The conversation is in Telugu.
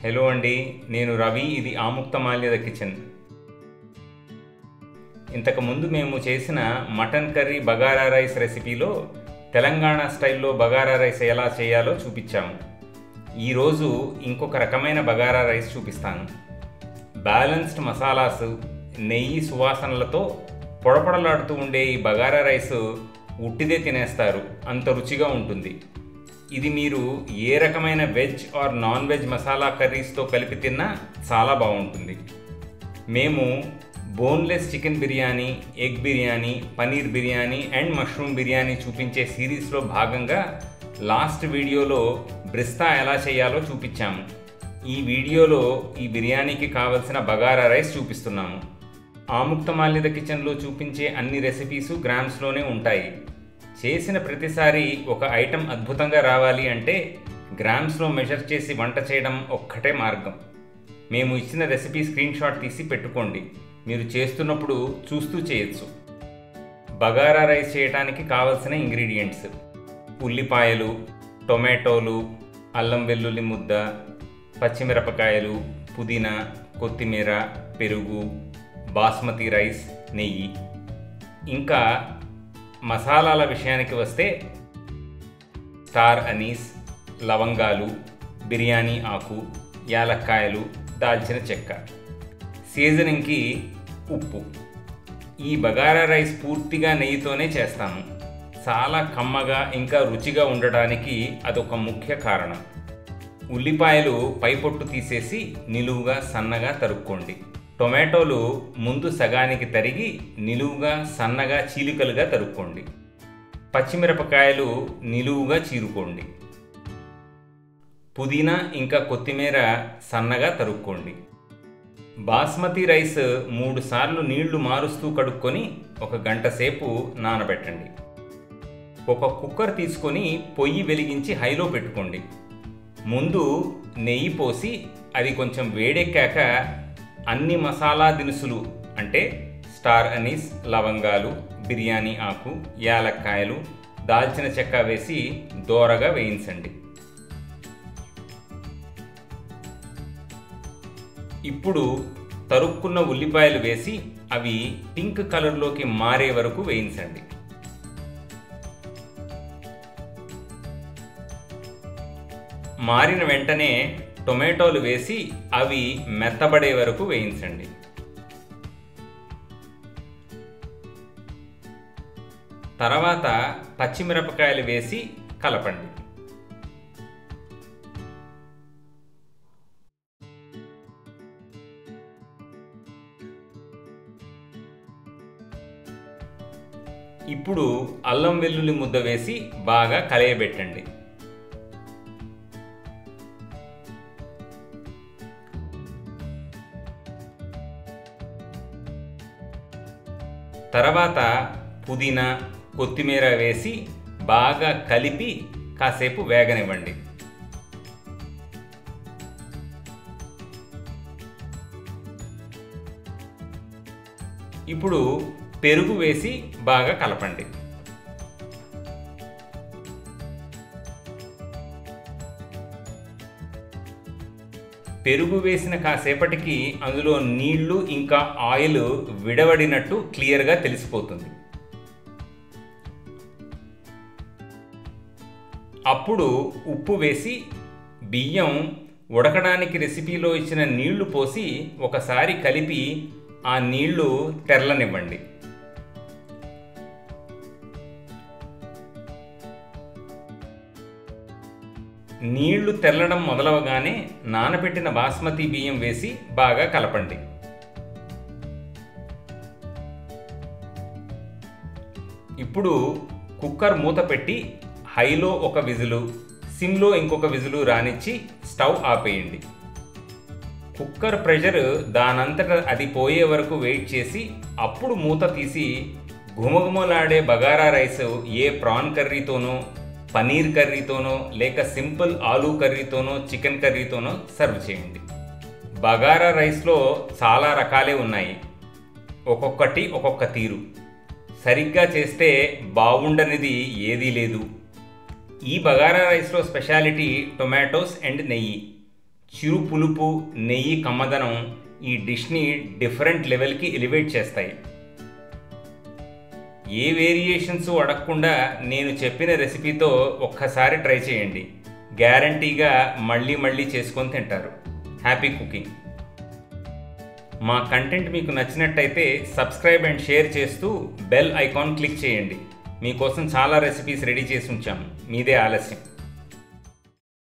హలో అండి, నేను రవి. ఇది ఆముక్తమాల్యద కిచెన్. ఇంతకుముందు మేము చేసిన మటన్ కర్రీ బగారా రైస్ రెసిపీలో తెలంగాణ స్టైల్లో బగారా రైస్ ఎలా చేయాలో చూపించాము. ఈరోజు ఇంకొక రకమైన బగారా రైస్ చూపిస్తాను. బ్యాలెన్స్డ్ మసాలాస్, నెయ్యి సువాసనలతో పొడపొడలాడుతూ ఉండే ఈ బగారా రైస్ ఉట్టిదే తినేస్తారు, అంత రుచిగా ఉంటుంది. ఇది మీరు ఏ రకమైన veg or non veg masala కర్రీస్తో కలిపి తిన్నా చాలా బాగుంటుంది. మేము boneless chicken biryani, egg biryani, paneer biryani and mushroom biryani చూపించే సిరీస్లో భాగంగా లాస్ట్ వీడియోలో బ్రిస్తా ఎలా చేయాలో చూపించాము. ఈ వీడియోలో ఈ బిర్యానీకి కావలసిన బగారా రైస్ చూపిస్తున్నాము. ఆముక్తమాల్యద కిచెన్లో చూపించే అన్ని రెసిపీసు గ్రామ్స్లోనే ఉంటాయి. చేసిన ప్రతిసారి ఒక ఐటెం అద్భుతంగా రావాలి అంటే గ్రామ్స్లో మెజర్ చేసి వంట చేయడం ఒక్కటే మార్గం. మేము ఇచ్చిన రెసిపీ స్క్రీన్ షాట్ తీసి పెట్టుకోండి. మీరు చేస్తున్నప్పుడు చూస్తూ చేయొచ్చు. బగారా రైస్ చేయడానికి కావలసిన ఇంగ్రీడియంట్స్: ఉల్లిపాయలు, టొమాటోలు, అల్లం వెల్లుల్లి ముద్ద, పచ్చిమిరపకాయలు, పుదీనా, కొత్తిమీర, పెరుగు, బాస్మతి రైస్, నెయ్యి. ఇంకా మసాలాల విషయానికి వస్తే స్టార్ అనీస్, లవంగాలు, బిర్యానీ ఆకు, యాలక్కాయలు, దాల్చిన చెక్క. సీజనింగ్కి ఉప్పు. ఈ బగారా రైస్ పూర్తిగా నెయ్యితోనే చేస్తాము. చాలా కమ్మగా ఇంకా రుచిగా ఉండడానికి అదొక ముఖ్య కారణం. ఉల్లిపాయలు పైపొట్టు తీసేసి నిలువుగా సన్నగా తరుక్కోండి. టొమాటోలు ముందు సగానికి తరిగి నిలువుగా సన్నగా చీలికలుగా తరుక్కోండి. పచ్చిమిరపకాయలు నిలువుగా చీరుకోండి. పుదీనా ఇంకా కొత్తిమీర సన్నగా తరుక్కోండి. బాస్మతి రైస్ 3 సార్లు నీళ్లు మారుస్తూ కడుక్కొని 1 గంట సేపు నానబెట్టండి. ఒక కుక్కర్ తీసుకొని పొయ్యి వెలిగించి హైలో పెట్టుకోండి. ముందు నెయ్యి పోసి అది కొంచెం వేడెక్కాక అన్ని మసాలా దినుసులు అంటే స్టార్ అనీస్, లవంగాలు, బిర్యానీ ఆకు, యాలక్కాయలు, దాల్చిన చెక్క వేసి దోరగా వేయించండి. ఇప్పుడు తరుక్కున్న ఉల్లిపాయలు వేసి అవి పింక్ కలర్లోకి మారే వరకు వేయించండి. మారిన వెంటనే టొమాటోలు వేసి అవి మెత్తబడే వరకు వేయించండి. తర్వాత పచ్చిమిరపకాయలు వేసి కలపండి. ఇప్పుడు అల్లం వెల్లుల్లి ముద్ద వేసి బాగా కలయబెట్టండి. తర్వాత పుదీనా, కొత్తిమీర వేసి బాగా కలిపి కాసేపు వేగనివ్వండి. ఇప్పుడు పెరుగు వేసి బాగా కలపండి. పెరుగు వేసిన కాసేపటికి అందులో నీళ్లు ఇంకా ఆయిల్ విడవడినట్టు క్లియర్గా తెలిసిపోతుంది. అప్పుడు ఉప్పు వేసి బియ్యం ఉడకడానికి రెసిపీలో ఇచ్చిన నీళ్లు పోసి ఒకసారి కలిపి ఆ నీళ్లు తెరలనివ్వండి. నీళ్లు తెల్లడం మొదలవగానే నానబెట్టిన బాస్మతి బియ్యం వేసి బాగా కలపండి. ఇప్పుడు కుక్కర్ మూత పెట్టి హైలో 1 విజిలు, సిమ్లో ఇంకొక విజిలు రానిచ్చి స్టవ్ ఆపేయండి. కుక్కర్ ప్రెషర్ దానంతట అది పోయే వరకు వెయిట్ చేసి అప్పుడు మూత తీసి ఘుమఘుమలాడే బగారా రైస్ ఏ ప్రాన్ కర్రీతోనో, పనీర్ కర్రీతోనో లేక సింపుల్ ఆలూ కర్రీతోనో, చికెన్ కర్రీతోనో సర్వ్ చేయండి. బగారా రైస్లో చాలా రకాలే ఉన్నాయి. ఒక్కొక్కటి ఒక్కొక్క తీరు. సరిగ్గా చేస్తే బాగుండనిది ఏదీ లేదు. ఈ బగారా రైస్లో స్పెషాలిటీ టొమాటోస్ అండ్ నెయ్యి. చిరు పులుపు, నెయ్యి కమ్మదనం ఈ డిష్ని డిఫరెంట్ లెవెల్కి ఎలివేట్ చేస్తాయి. ఏ వేరియేషన్స్ అడగకుండా నేను చెప్పిన రెసిపీతో ఒక్కసారి ట్రై చేయండి. గ్యారంటీగా మళ్ళీ మళ్ళీ చేసుకొని తింటారు. Happy cooking. మా కంటెంట్ మీకు నచ్చినట్టయితే సబ్స్క్రైబ్ అండ్ షేర్ చేస్తూ బెల్ ఐకాన్ క్లిక్ చేయండి. మీకోసం చాలా రెసిపీస్ రెడీ చేసి ఉంచాము. మీదే ఆలస్యం.